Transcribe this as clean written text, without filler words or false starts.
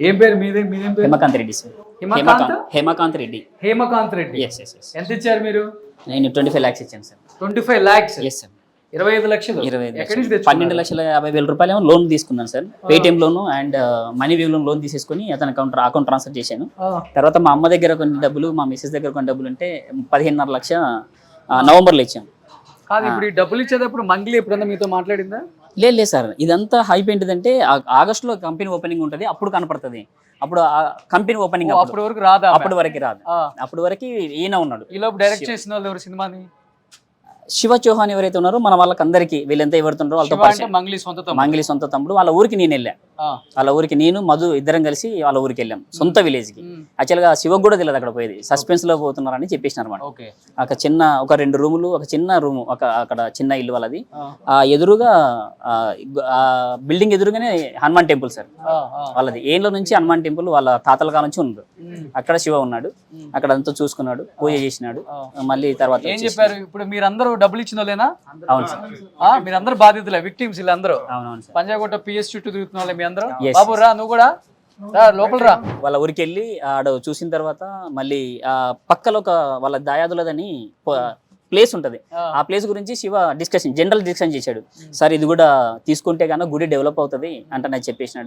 ఏం పేరు మీదేం పేరు? Hemakanth Reddy sir. Himakanth Hemakanth Reddy. Hemakanth Reddy. Yes yes yes. ఎంత ఇచ్చారు మీరు? నేను 25 lakhs ఇచ్చాను సార్. 25 lakhs. Yes sir. 25 లక్షలు. 25 ఎక్కడి నుంచి లక్షలు. 12,50,000 రూపాయలు ఏమో లోన్ తీసుకున్నాను sir. Paytm loan and money wave loan తీసేసుకుని అతని అకౌంట్ ట్రాన్స్ఫర్ చేశాను. తర్వాత మా అమ్మ దగ్గర కొన్ని డబ్బులు, మా మిస్సెస్ దగ్గర కొన్ని డబ్బులు ఉంటే 15.5 లక్ష నవంబర్లో ఇచ్చాను. కాదు, ఇప్పుడు ఈ డబ్బులు ఇచ్చేటప్పుడు మంగ్లీ ఎప్పుడన్నా మీతో మాట్లాడిందా? లేదు సార్, ఇదంతా హైప్ ఏంటిదంటే ఆగస్టులో కంపెనీ ఓపెనింగ్ ఉంటుంది, అప్పుడు కనపడుతుంది. అప్పుడు కంపెనీ ఓపెనింగ్ అప్పటి వరకు రాదా? అప్పటి వరకు రాదు. అప్పటి వరకు ఈయన ఉన్నాడు. ఈ లోపు డైరెక్ట్ చేసిన వాళ్ళు ఎవరు సినిమాని? శివ చౌహాన్ ఎవరైతే ఉన్నారో మన వాళ్ళకి అందరికి వీళ్ళంతా ఎవరుతున్నారో వాళ్ళతో పరిచయం. మంగ్లీ సొంత తమ్ముడు. వాళ్ళ ఊరికి నేను వెళ్ళా. వాళ్ళ ఊరికి నేను మధు ఇద్దరం కలిసి వాళ్ళ ఊరికి వెళ్ళాం, సొంత విలేజ్ కి. యాక్చువల్ గా శివకు కూడా తెలియదు అక్కడ పోయేది, సస్పెన్స్ లో పోతున్నారని చెప్పేసిన అనమాట. ఒక 2 రూములు, ఒక చిన్న రూము, అక్కడ చిన్న ఇల్లు వాళ్ళది. ఆ ఎదురుగా బిల్డింగ్ ఎదురుగానే హనుమాన్ టెంపుల్ సార్ వాళ్ళది. ఏళ్ళ నుంచి హనుమాన్ టెంపుల్ వాళ్ళ తాతల కాలం నుంచి ఉంది. అక్కడ శివ ఉన్నాడు, అక్కడ అంతా చూసుకున్నాడు, పూజ చేసినాడు. మళ్ళీ తర్వాత ఏం చెప్పారు? ఇప్పుడు మీరందరూ డబ్బులు ఇచ్చిన వాళ్ళేనా? అవును సార్. మీరందరూ బాధితులే, విక్టిమ్స్ వీళ్ళందరూ. అవునవును సార్. పంజాగుట్ట పిఎస్ చుట్టూ తిరుగుతున్న వాళ్ళే మీ అందరూ. బాబు రా, నువ్వు కూడా లోపల రా. వాళ్ళ ఊరికి వెళ్ళి ఆడ చూసిన తర్వాత మళ్ళీ ఆ పక్కలో వాళ్ళ దాయాదులదని ప్లేస్ ఉంటది. ఆ ప్లేస్ గురించి శివ జనరల్ డిస్కషన్ చేశాడు. సార్ ఇది కూడా తీసుకుంటే గానీ గుడి డెవలప్ అవుతుంది అంటే నాకు చెప్పేసినాడు.